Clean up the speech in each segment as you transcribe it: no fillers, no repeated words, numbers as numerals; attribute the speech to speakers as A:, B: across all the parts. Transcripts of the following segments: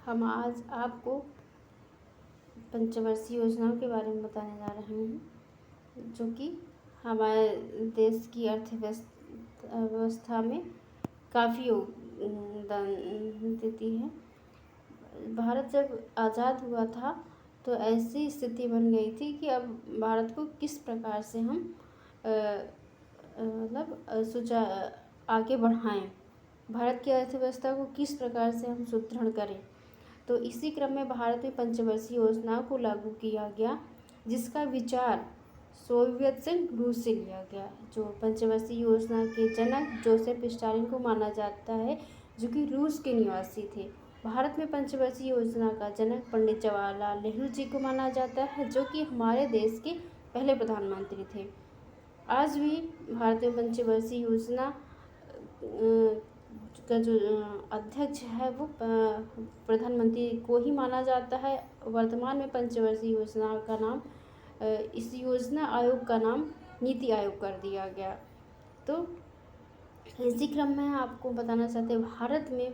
A: हम आज आपको पंचवर्षीय योजनाओं के बारे में बताने जा रहे हैं, जो कि हमारे देश की अर्थव्यवस्था में काफ़ी योगदान देती है। भारत जब आज़ाद हुआ था तो ऐसी स्थिति बन गई थी कि अब भारत को किस प्रकार से हम आगे बढ़ाएं, भारत की अर्थव्यवस्था को किस प्रकार से हम सुदृढ़ करें। तो इसी क्रम में भारत में पंचवर्षीय योजनाओं को लागू किया गया, जिसका विचार सोवियत संघ रूस से लिया गया। जो पंचवर्षीय योजना के जनक जोसेफ स्टालिन को माना जाता है, जो कि रूस के निवासी थे। भारत में पंचवर्षीय योजना का जनक पंडित जवाहरलाल नेहरू जी को माना जाता है, जो कि हमारे देश के पहले प्रधानमंत्री थे। आज भी भारत में पंचवर्षीय योजना का जो अध्यक्ष है वो प्रधानमंत्री को ही माना जाता है। वर्तमान में पंचवर्षीय योजना का नाम इस योजना आयोग का नाम नीति आयोग कर दिया गया। तो इसी क्रम में आपको बताना चाहते हैं, भारत में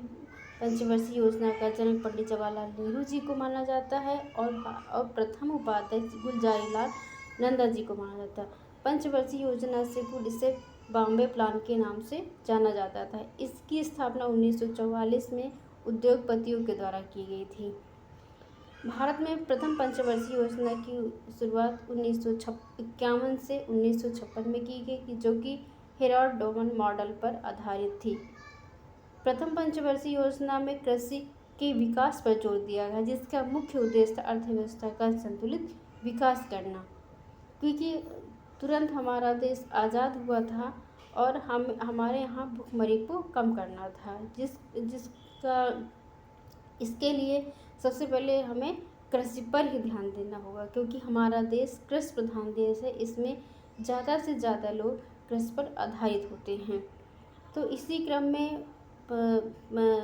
A: पंचवर्षीय योजना का जनक पंडित जवाहरलाल नेहरू जी को माना जाता है और प्रथम उपाध्यक्ष गुलजारीलाल नंदा जी को माना जाता है। पंचवर्षीय योजना से पूर्व इसे बॉम्बे प्लान के नाम से जाना जाता था। इसकी स्थापना 1944 में उद्योगपतियों के द्वारा की गई थी। भारत में प्रथम पंचवर्षीय योजना की शुरुआत 1951 से 1956 में की गई, जो कि हेराल्ड डोमन मॉडल पर आधारित थी। प्रथम पंचवर्षीय योजना में कृषि के विकास पर जोर दिया गया, जिसका मुख्य उद्देश्य अर्थव्यवस्था का संतुलित विकास करना, क्योंकि तुरंत हमारा देश आज़ाद हुआ था और हमारे यहाँ भुखमरी को कम करना था, जिसका इसके लिए सबसे पहले हमें कृषि पर ही ध्यान देना होगा, क्योंकि हमारा देश कृषि प्रधान देश है। इसमें ज़्यादा से ज़्यादा लोग कृषि पर आधारित होते हैं। तो इसी क्रम में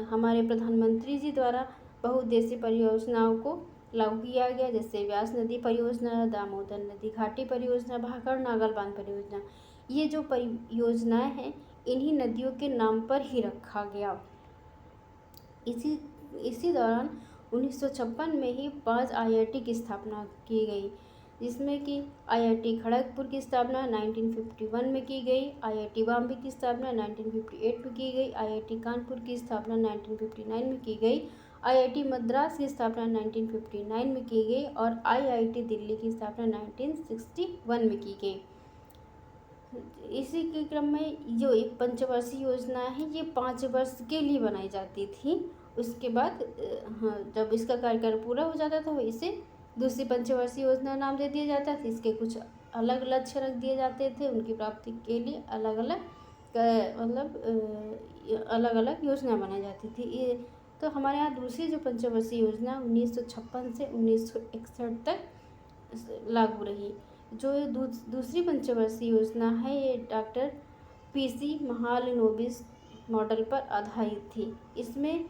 A: हमारे प्रधानमंत्री जी द्वारा बहुउद्देशीय परियोजनाओं को लागू किया गया, जैसे व्यास नदी परियोजना, दामोदर नदी घाटी परियोजना, भाखड़ नागल बांध परियोजना। ये जो परियोजनाएं हैं, इन्हीं नदियों के नाम पर ही रखा गया। इसी दौरान 1956 में ही 5 IIT की स्थापना की गई, जिसमें कि IIT खड़गपुर की स्थापना 1951 में की गई, IIT बॉम्बे की स्थापना 1958 में की गई, IIT कानपुर की स्थापना 1959 में की गई, IIT मद्रास की स्थापना 1959 में की गई और IIT दिल्ली की स्थापना 1961 में की गई। इसी के क्रम में जो एक पंचवर्षीय योजना है, ये 5 वर्ष के लिए बनाई जाती थी। उसके बाद जब इसका कार्यकाल पूरा हो जाता था, इसे दूसरी पंचवर्षीय योजना नाम दे दिया जाता था। इसके कुछ अलग लक्ष्य रख दिए जाते थे, उनकी प्राप्ति के लिए अलग अलग योजना बनाई जाती थी। ये तो हमारे यहाँ दूसरी जो पंचवर्षीय योजना 1956 से 1961 तक लागू रही। जो दूसरी पंचवर्षीय योजना है, ये डॉक्टर PC महालनोबिस मॉडल पर आधारित थी। इसमें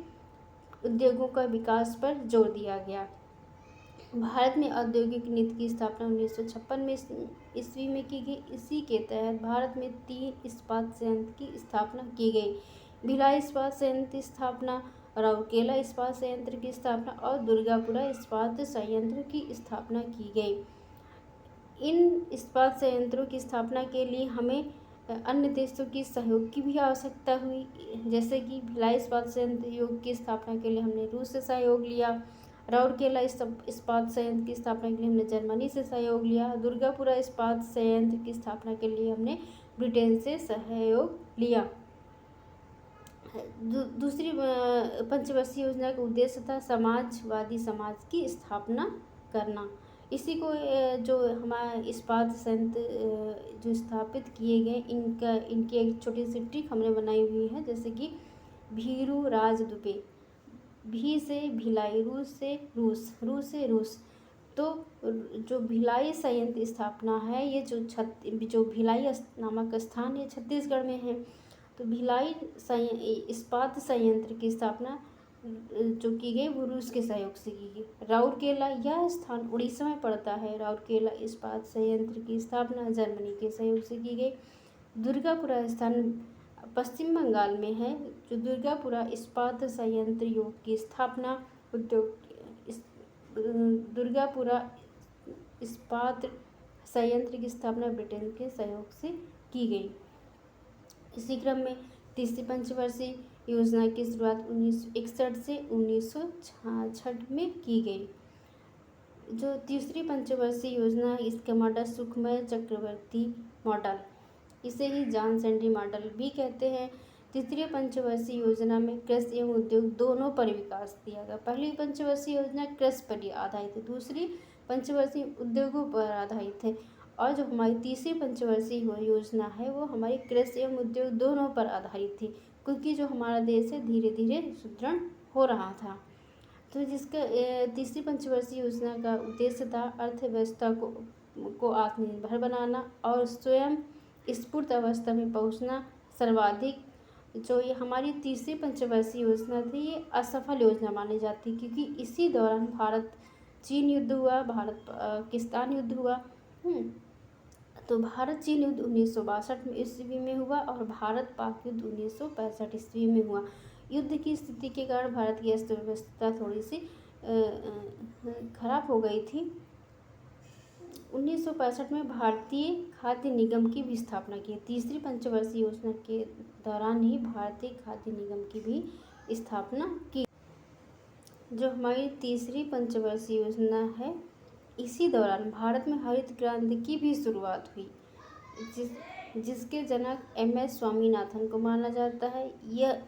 A: उद्योगों का विकास पर जोर दिया गया। भारत में औद्योगिक नीति की स्थापना 1956 ईस्वी में की गई। इसी के तहत भारत में 3 इस्पात संयंत्र की स्थापना की गई। भिलाई इस्पात संयंत्र की स्थापना, राउरकेला इस्पात संयंत्र की स्थापना और दुर्गापुरा इस्पात संयंत्र की स्थापना की गई। इन इस्पात संयंत्रों की स्थापना के लिए हमें अन्य देशों की सहयोग की भी आवश्यकता हुई, जैसे कि भिलाई इस्पात संयंत्र की स्थापना के लिए हमने रूस से सहयोग लिया, राउरकेला इस्पात संयंत्र की स्थापना के लिए हमने जर्मनी से सहयोग लिया, दुर्गापुरा इस्पात संयंत्र की स्थापना के लिए हमने ब्रिटेन से सहयोग लिया। दूसरी पंचवर्षीय योजना का उद्देश्य था समाजवादी समाज की स्थापना करना। इसी को जो हमारे इस्पात संयंत्र जो स्थापित किए गए, इनकी एक छोटी सी ट्रिक हमने बनाई हुई है, जैसे कि भीरू राज दुबे, भी से भिलाई, रूस से रूस। तो जो भिलाई संयंत्र स्थापना है, ये जो भिलाई नामक स्थान है छत्तीसगढ़ में है। तो भिलाई इस्पात संयंत्र की स्थापना जो की गई वो रूस के सहयोग से की गई। राउरकेला यह स्थान उड़ीसा में पड़ता है। राउरकेला इस्पात संयंत्र की स्थापना जर्मनी के सहयोग से की गई। दुर्गापुरा स्थान पश्चिम बंगाल में है। जो दुर्गापुरा इस्पात संयंत्र योग की स्थापना उद्योग दुर्गापुरा इस्पात संयंत्र की स्थापना ब्रिटेन के सहयोग से की गई। इसी क्रम में तीसरी पंचवर्षीय योजना की शुरुआत 1961 से 1966 में की गई। जो तीसरी पंचवर्षीय योजना है इसका मॉडल सुखमय चक्रवर्ती मॉडल, इसे ही जॉन सेंडी मॉडल भी कहते हैं। तृतीय पंचवर्षीय योजना में कृषि एवं उद्योग दोनों पर विकास दिया गया। पहली पंचवर्षीय योजना कृषि पर आधारित है, दूसरी पंचवर्षीय उद्योगों पर आधारित है, और जो हमारी तीसरी पंचवर्षीय योजना है वो हमारी कृषि एवं उद्योग दोनों पर आधारित थी, क्योंकि जो हमारा देश है धीरे धीरे सुदृढ़ हो रहा था। तो जिसका तीसरी पंचवर्षीय योजना का उद्देश्य था अर्थव्यवस्था को आत्मनिर्भर बनाना और स्वयं स्फूर्त अवस्था में पहुंचना। सर्वाधिक जो ये हमारी तीसरी पंचवर्षीय योजना थी ये असफल योजना मानी जाती, क्योंकि इसी दौरान भारत चीन युद्ध हुआ, भारत पाकिस्तान युद्ध हुआ। तो भारत चीन युद्ध 1962 ईस्वी में हुआ और भारत पाक युद्ध 1965 ईस्वी में हुआ। युद्ध की स्थिति के कारण भारत की अर्थव्यवस्था थोड़ी सी खराब हो गई थी। 1965 में भारतीय खाद्य निगम की भी स्थापना की। तीसरी पंचवर्षीय योजना के दौरान ही भारतीय खाद्य निगम की भी स्थापना की। जो हमारी तीसरी पंचवर्षीय योजना है इसी दौरान भारत में हरित क्रांति की भी शुरुआत हुई, जिसके जनक MS स्वामीनाथन को माना जाता है। यह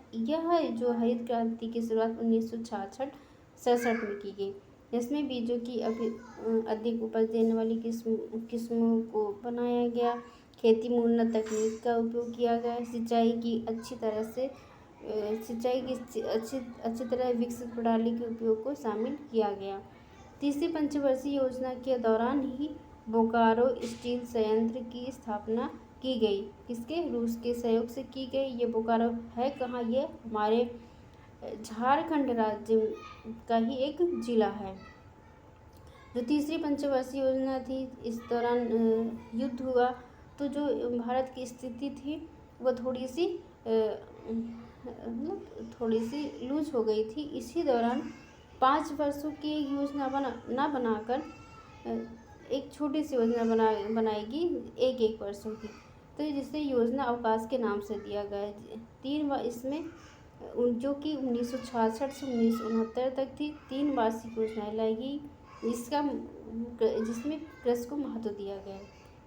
A: जो हरित क्रांति की शुरुआत 1966 में की गई, जिसमें बीजों की अधिक उपज देने वाली किस्मों को बनाया गया, खेती में उन्नत तकनीक का उपयोग किया गया, सिंचाई की अच्छी तरह विकसित प्रणाली के उपयोग को शामिल किया गया। तीसरी पंचवर्षीय योजना के दौरान ही बोकारो स्टील संयंत्र की स्थापना की गई। किसके? रूस के सहयोग से की गई। ये बोकारो है कहाँ? ये हमारे झारखंड राज्य का ही एक जिला है। जो तीसरी पंचवर्षीय योजना थी इस दौरान युद्ध हुआ, तो जो भारत की स्थिति थी वो थोड़ी सी लूज हो गई थी। इसी दौरान 5 वर्षों की योजना बनाकर एक छोटी सी योजना बनाएगी एक वर्षों की, तो जिसे योजना अवकाश के नाम से दिया गया। इसमें जो कि 1966 से 1969 तक थी, 3 वार्षिक योजनाएं लाई गई, जिसमें कृषि को महत्व दिया गया।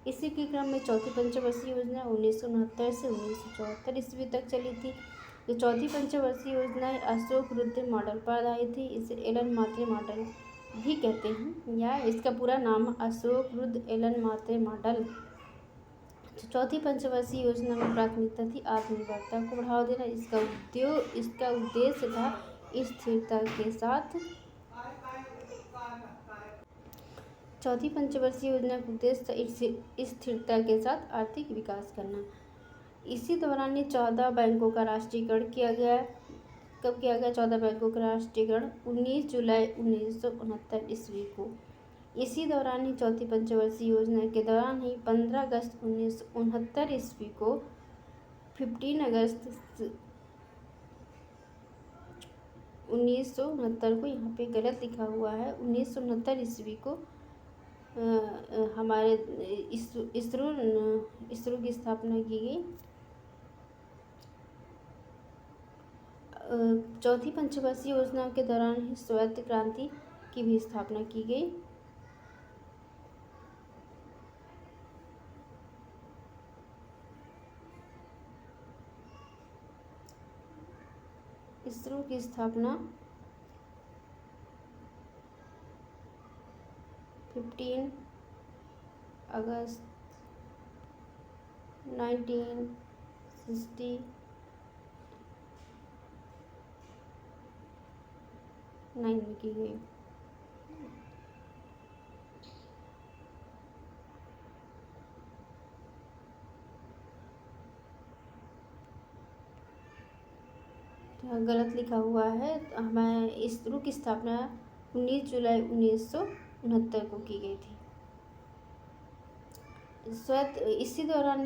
A: इसी के क्रम में चौथी पंचवर्षीय योजना 1969 से 1974 ईस्वी तक चली थी। जो चौथी पंचवर्षीय योजना है अशोक रुद्र मॉडल पर आधारित थी। इसे एलन मात्रे मॉडल भी कहते हैं, या इसका पूरा नाम अशोक रुद्र एलन मात्रे मॉडल। चौथी पंचवर्षीय योजना में प्राथमिकता थी आत्मनिर्भरता को बढ़ावा देना। इसका उद्देश्य था स्थिरता के साथ। चौथी पंचवर्षीय योजना का उद्देश्य था स्थिरता के साथ आर्थिक विकास करना। इसी दौरान ही 14 बैंकों का राष्ट्रीयकरण किया गया। कब किया गया 14 बैंकों का राष्ट्रीयकरण? 19 जुलाई 1969 ईस्वी को। इसी दौरान ही चौथी पंचवर्षीय योजना के दौरान ही 15 अगस्त 1969 ईस्वी को 15 अगस्त 1969 को यहाँ पे गलत लिखा हुआ है, 1969 ईस्वी को हमारे इसरो की स्थापना की गई। चौथी पंचवर्षीय योजना के दौरान ही श्वेत क्रांति की भी स्थापना की गई। इसरो की स्थापना 15 अगस्त 1969 में की गई। गलत लिखा हुआ है, हमें इसरो की स्थापना 19 जुलाई 1969 को की गई थी। इसी दौरान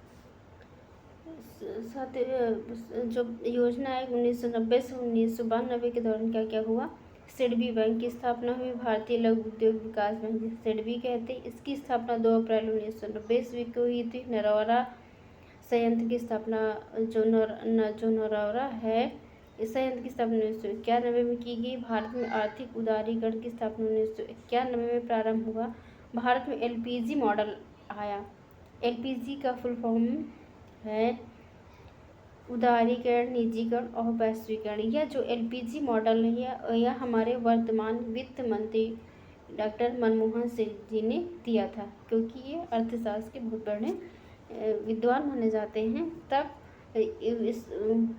A: साथ जो योजना है 1990 से 1992 के दौरान क्या क्या हुआ। सिडबी बैंक की स्थापना हुई। भारतीय लघु उद्योग विकास बैंक जिसे सिडबी कहते हैं, इसकी स्थापना 2 अप्रैल 1990 ईस्वी को हुई थी। नरौरा संयंत्र की स्थापना जो नरौरा है, इस संयंत्र की स्थापना 1991 में की गई। भारत में आर्थिक उदारीकरण की स्थापना 1991 में प्रारंभ हुआ। भारत में एलपीजी मॉडल आया। एलपीजी का फुल फॉर्म है उदारीकरण, निजीकरण और वैश्वीकरण। यह जो एलपीजी मॉडल है यह हमारे वर्तमान वित्त मंत्री डॉक्टर मनमोहन सिंह जी ने दिया था, क्योंकि ये अर्थशास्त्र के बहुत बड़े विद्वान माने जाते हैं। तब इस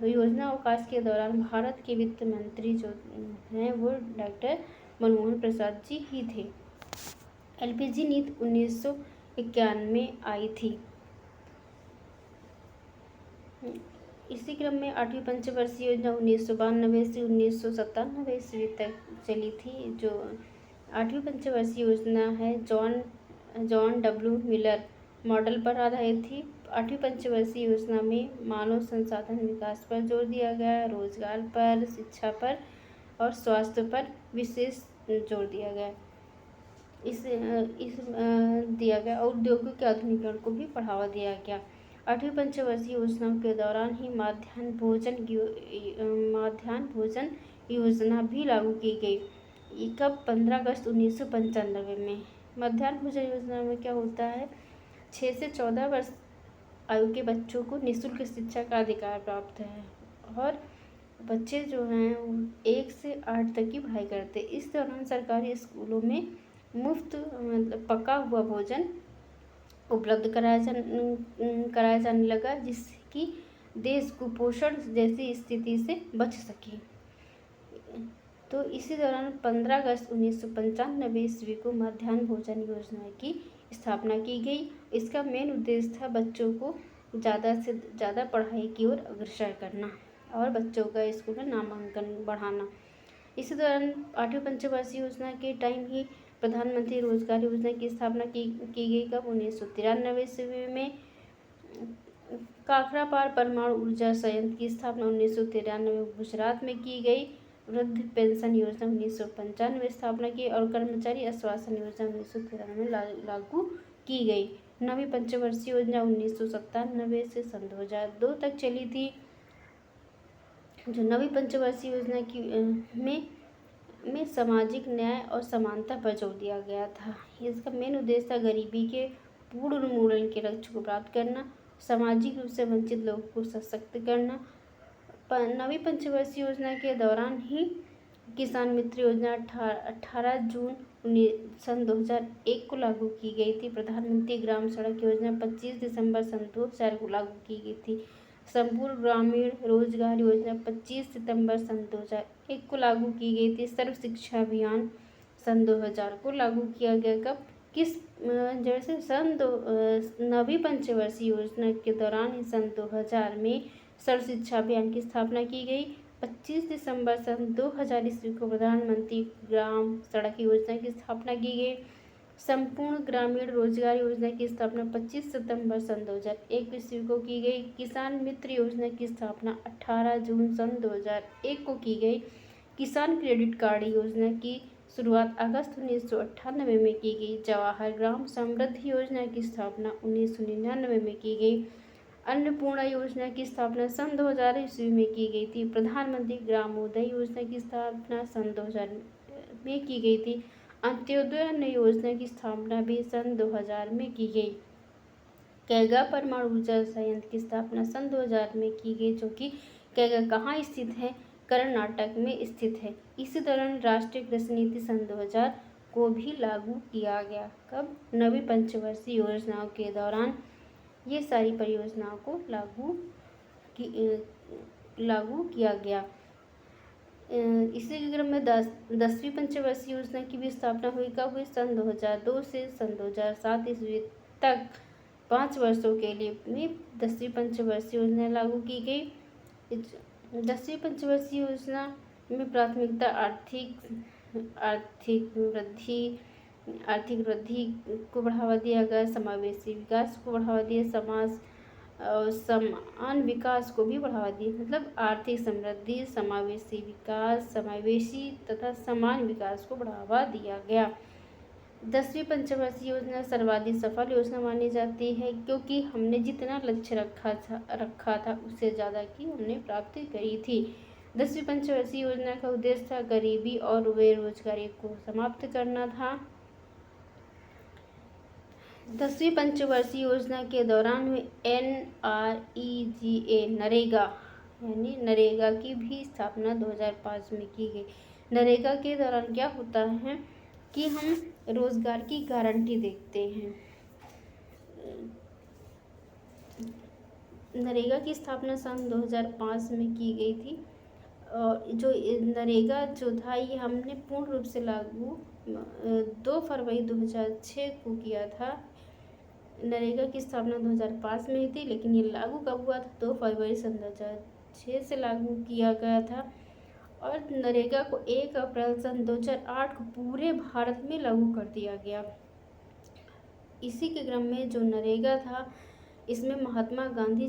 A: योजना अवकाश के दौरान भारत के वित्त मंत्री जो हैं वो डॉक्टर मनमोहन प्रसाद जी ही थे। एलपीजी नीति 1991 में आई थी। इसी क्रम में 8वीं पंचवर्षीय योजना 1992 से 1997 ईस्वी तक चली थी। जो 8वीं पंचवर्षीय योजना है जॉन डब्ल्यू मिलर मॉडल पर आधारित थी। 8वीं पंचवर्षीय योजना में मानव संसाधन विकास पर जोर दिया गया, रोजगार पर, शिक्षा पर और स्वास्थ्य पर विशेष जोर दिया गया। दिया गया और उद्योगों के आधुनिकीकरण को भी बढ़ावा दिया गया। 8वीं पंचवर्षीय योजना के दौरान ही मध्याह्न भोजन योजना भी लागू की गई। कब? 15 अगस्त 1995 में। मध्याह्न भोजन योजना में क्या होता है, 6 से 14 वर्ष आयु के बच्चों को निःशुल्क शिक्षा का अधिकार प्राप्त है और बच्चे जो हैं 1 से 8 तक की पढ़ाई करते। इस दौरान सरकारी स्कूलों में मुफ्त मतलब पका हुआ भोजन उपलब्ध कराया जाने लगा, जिसकी देश कुपोषण जैसी स्थिति से बच सके। तो इसी दौरान 15 अगस्त 1995 ईस्वी को मध्याह्न भोजन योजना की स्थापना की गई। इसका मेन उद्देश्य था बच्चों को ज़्यादा से ज़्यादा पढ़ाई की ओर अग्रसर करना और बच्चों का स्कूल में नामांकन बढ़ाना। इसी दौरान 8वीं पंचवर्षीय योजना के टाइम ही प्रधानमंत्री रोजगार योजना की स्थापना की गई। कब? 1993 ईस्वी में। काकरापार परमाणु ऊर्जा संयंत्र की स्थापना 1993 में गुजरात में की गई। वृद्ध पेंशन योजना 1995 स्थापना की और कर्मचारी आश्वासन योजना 1993 में लागू की गई। 9वीं पंचवर्षीय योजना 1997 से सन 2002 तक चली थी। जो 9वीं पंचवर्षीय योजना की में सामाजिक न्याय और समानता पर जोर दिया गया था। इसका मेन उद्देश्य था गरीबी के पूर्ण उन्मूलन के लक्ष्य को प्राप्त करना, सामाजिक रूप से वंचित लोगों को सशक्त करना। 9वीं पंचवर्षीय योजना के दौरान ही किसान मित्र योजना 18 जून सन 2001 को लागू की गई थी। प्रधानमंत्री ग्राम सड़क योजना 25 दिसंबर सन 2000 को लागू की गई थी। संपूर्ण ग्रामीण रोजगार योजना 25 सितंबर सन 2001 को लागू की गई थी। सर्व शिक्षा अभियान सन 2000 को लागू किया गया। कब? जैसे 9वीं पंचवर्षीय योजना के दौरान ही सन 2000 में सर्व शिक्षा अभियान की स्थापना की गई। 25 दिसंबर सन 2000 ईस्वी को प्रधानमंत्री ग्राम सड़क योजना की स्थापना की गई। संपूर्ण ग्रामीण रोजगार योजना की स्थापना 25 सितंबर सन 2001 ईस्वी को की गई। किसान मित्र योजना की स्थापना 18 जून सन 2001 को की गई। किसान क्रेडिट कार्ड योजना की शुरुआत अगस्त 1998 में की गई। जवाहर ग्राम समृद्धि योजना की स्थापना 1999 में की गई। अन्नपूर्णा योजना की स्थापना सन 2000 ईस्वी में की गई थी। प्रधानमंत्री ग्रामोदय योजना की स्थापना सन 2000 में की गई थी। अंत्योदय अन्न योजना की स्थापना भी सन 2000 में की गई। कैगा परमाणु ऊर्जा संयंत्र की स्थापना सन 2000 में की गई, जो कि कैगा कहाँ स्थित है? कर्नाटक में स्थित है। इसी दौरान राष्ट्रीय कृषि नीति सन 2000 को भी लागू किया गया। कब? 9वीं पंचवर्षीय योजनाओं के दौरान ये सारी परियोजनाओं को लागू किया गया। इसी के क्रम में 10वीं पंचवर्षीय योजना की भी स्थापना हुई। कब हुई? सन 2002 से सन 2007 ईस्वी तक 5 वर्षों के लिए 10वीं पंचवर्षीय योजना लागू की गई। 10वीं पंचवर्षीय योजना में प्राथमिकता आर्थिक वृद्धि को बढ़ावा दिया गया, समावेशी विकास को बढ़ावा दिया, और समान विकास को भी बढ़ावा दिया, मतलब आर्थिक समृद्धि, समावेशी विकास, समावेशी तथा समान विकास को बढ़ावा दिया गया। 10वीं पंचवर्षीय योजना सर्वाधिक सफल योजना मानी जाती है, क्योंकि हमने जितना लक्ष्य रखा था उससे ज़्यादा की हमने प्राप्ति करी थी। 10वीं पंचवर्षीय योजना का उद्देश्य था गरीबी और बेरोजगारी को समाप्त करना था। 10वीं पंचवर्षीय योजना के दौरान में NREGA नरेगा यानी नरेगा की भी स्थापना 2005 में की गई। नरेगा के दौरान क्या होता है कि हम रोजगार की गारंटी देखते हैं। नरेगा की स्थापना सन 2005 में की गई थी और जो नरेगा जो था ये हमने पूर्ण रूप से लागू 2 फरवरी 2006 को किया था। नरेगा की स्थापना 2005 में हुई थी, लेकिन ये लागू कब हुआ था? 2 फरवरी सन 2006 से लागू किया गया था। और नरेगा को 1 अप्रैल सन 2008 को पूरे भारत में लागू कर दिया गया। इसी के क्रम में जो नरेगा था इसमें महात्मा गांधी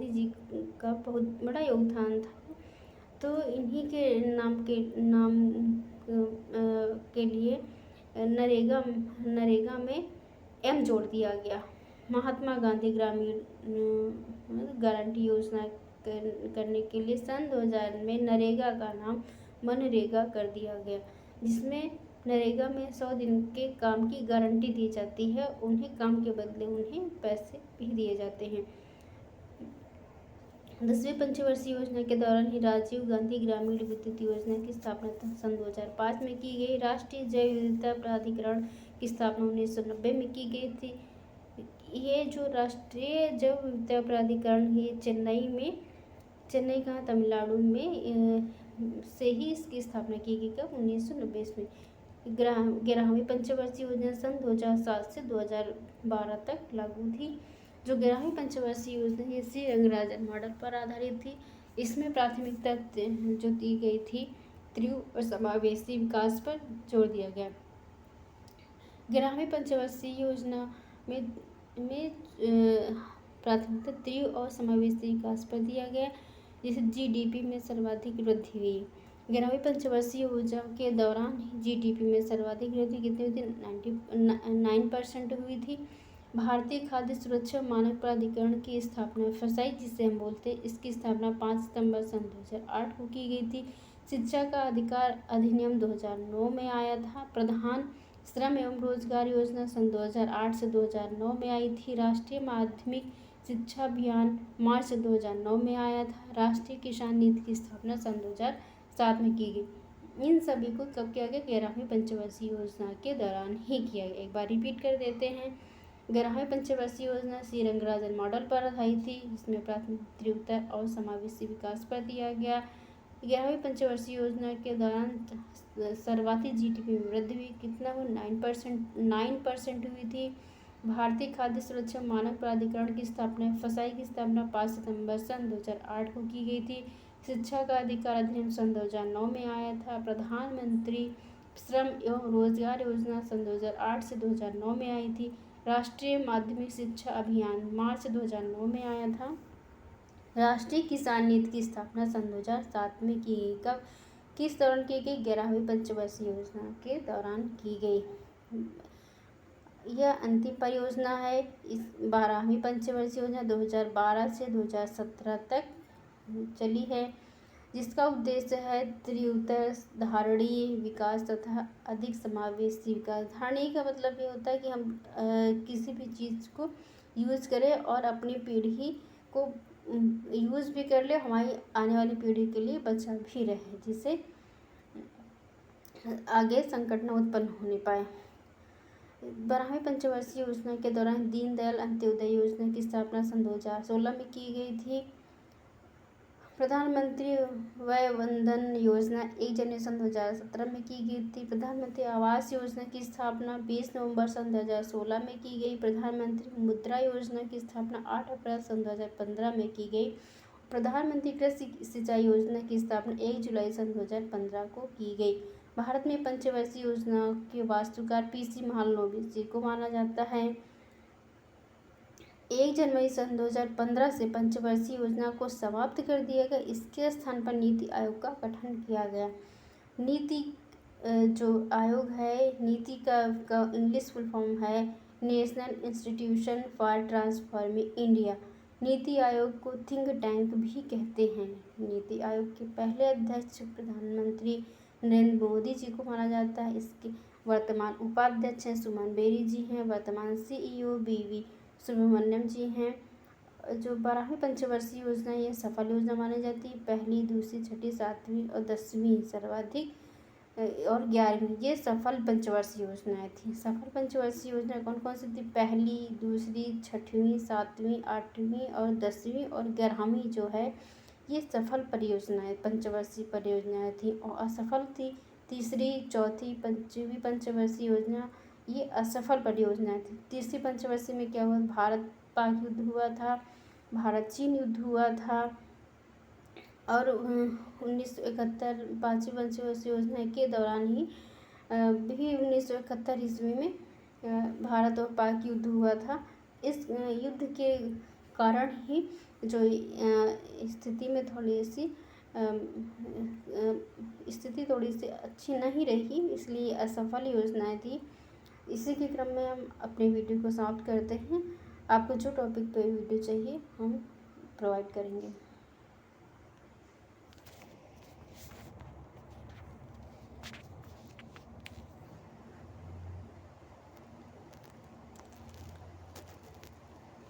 A: जी का बहुत बड़ा योगदान था। तो इन्हीं के नाम के लिए नरेगा में एम जोड़ दिया गया। महात्मा गांधी ग्रामीण गारंटी योजना करने के लिए सन 2000 में नरेगा का नाम मनरेगा कर दिया गया, जिसमें नरेगा में 100 दिन के काम की गारंटी दी जाती है। उन्हें काम के बदले उन्हें पैसे भी दिए जाते हैं। 10वीं पंचवर्षीय योजना के दौरान ही राजीव गांधी ग्रामीण विद्युत योजना की स्थापना सन 2005 में की गई। राष्ट्रीय जैव विविधता प्राधिकरण की स्थापना 1990 में की गई थी। ये जो राष्ट्रीय जैव विविधता प्राधिकरण है चेन्नई का तमिलनाडु में से ही इसकी स्थापना की गई। कब? 1990 में। 11वीं पंचवर्षीय योजना सन 2007 से 2012 तक लागू थी। जो 11वीं पंचवर्षीय योजना ये श्री रंगराजन मॉडल पर आधारित थी। इसमें प्राथमिकता जो दी गई थी तीव्र और समावेशी विकास पर जोर दिया गया। 11वीं पंचवर्षीय योजना में प्राथमिकता तीव्र और समावेशी विकास पर दिया गया, जिससे GDP में सर्वाधिक वृद्धि हुई। 11वीं पंचवर्षीय योजना के दौरान GDP में सर्वाधिक वृद्धि कितनी हुई थी? 9% हुई थी। भारतीय खाद्य सुरक्षा मानक प्राधिकरण की स्थापना फसाई जिसे हम बोलते हैं, इसकी स्थापना 5 सितंबर सन 2008 को की गई थी। शिक्षा का अधिकार अधिनियम 2009 में आया था। प्रधान श्रम एवं रोजगार योजना सन 2008 से 2009 में आई थी। राष्ट्रीय माध्यमिक शिक्षा अभियान मार्च 2009 में आया था। राष्ट्रीय किसान नीति की स्थापना सन 2007 में की गई। इन सभी को कब किया गया? 11वीं पंचवर्षीय योजना के दौरान ही किया गया। एक बार रिपीट कर देते हैं। 11वीं पंचवर्षीय योजना श्री रंगराजन मॉडल पर आधारित थी, जिसमें प्राथमिक तीव्रता और समावेशी विकास पर दिया गया। 11वीं पंचवर्षीय योजना के दौरान सर्वाधिक GDP में वृद्धि हुई। कितना हुआ? 9% हुई थी। भारतीय खाद्य सुरक्षा मानक प्राधिकरण की स्थापना फसाई की स्थापना 5 सितंबर सन 2008 को की गई थी। शिक्षा का अधिकार अधिनियम सन 2009 में आया था। प्रधानमंत्री श्रम एवं रोजगार योजना सन 2008 से 2009 में आई थी। राष्ट्रीय माध्यमिक शिक्षा अभियान मार्च 2009 में आया था। राष्ट्रीय किसान नीति की स्थापना सन 2007 में की गई। कब? किस दौरान की गई? 11वीं पंचवर्षीय योजना के दौरान की गई। यह अंतिम परियोजना है। इस 12वीं पंचवर्षीय योजना 2012 से 2017 तक चली है, जिसका उद्देश्य है त्रिउतर धारणीय विकास तथा अधिक समावेशी विकास। धारणीय का मतलब ये होता है कि हम किसी भी चीज़ को यूज़ करें और अपनी पीढ़ी को यूज़ भी कर ले, हमारी आने वाली पीढ़ी के लिए बचा भी रहे, जिससे आगे संकट न उत्पन्न होने पाए। 12वीं पंचवर्षीय योजना के दौरान दीनदयाल अंत्योदय योजना की स्थापना सन 2016 में की गई थी। प्रधानमंत्री वय वंदन योजना 1 जनवरी सन 2017 में की गई थी। प्रधानमंत्री आवास योजना की स्थापना 20 नवंबर सन 2016 में की गई। प्रधानमंत्री मुद्रा योजना की स्थापना 8 अप्रैल सन 2015 में की गई। प्रधानमंत्री कृषि सिंचाई योजना की स्थापना 1 जुलाई सन 2015 को की गई। भारत में पंचवर्षीय योजना के वास्तुकार PC महालनोबिस जी को माना जाता है। 1 जनवरी सन 2015 से पंचवर्षीय योजना को समाप्त कर दिया गया। इसके स्थान पर नीति आयोग का गठन किया गया। नीति जो आयोग है, नीति का इंग्लिश फुल फॉर्म है national institution for transforming India. NITI Aayog को थिंक टैंक भी कहते हैं। नीति आयोग के पहले अध्यक्ष प्रधानमंत्री नरेंद्र मोदी जी को माना जाता है। इसके वर्तमान उपाध्यक्ष हैं सुमन बेरी जी हैं। वर्तमान CEO BV सुब्रमण्यम जी हैं। जो 12वीं पंचवर्षीय योजना ये सफल योजना मानी जाती है। पहली, दूसरी, छठी, 7वीं और 10वीं सर्वाधिक और 11वीं ये सफल पंचवर्षीय योजनाएं थी। सफल पंचवर्षीय योजना कौन कौन सी थी? पहली, दूसरी, छठवीं, 7वीं, 8वीं और 10वीं और 11वीं जो है ये सफल परियोजनाएं पंचवर्षीय परियोजनाएं थी। और असफल थी तीसरी, चौथी, 5वीं पंचवर्षीय योजना ये असफल परियोजनाएं थी। तीसरी पंचवर्षीय में क्या हुआ? भारत पाक युद्ध हुआ था, भारत चीन युद्ध हुआ था और 1971 5वीं पंचवर्षीय योजना के दौरान ही भी 1971 ईस्वी में भारत और पाक युद्ध हुआ था। इस युद्ध के कारण ही जो स्थिति में स्थिति थोड़ी सी अच्छी नहीं रही, इसलिए असफल योजनाएं थी। इसी के क्रम में हम अपने वीडियो को समाप्त करते हैं। आपको जो टॉपिक पे वीडियो चाहिए हम प्रोवाइड करेंगे।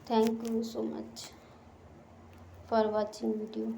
A: Thank you so much for watching video.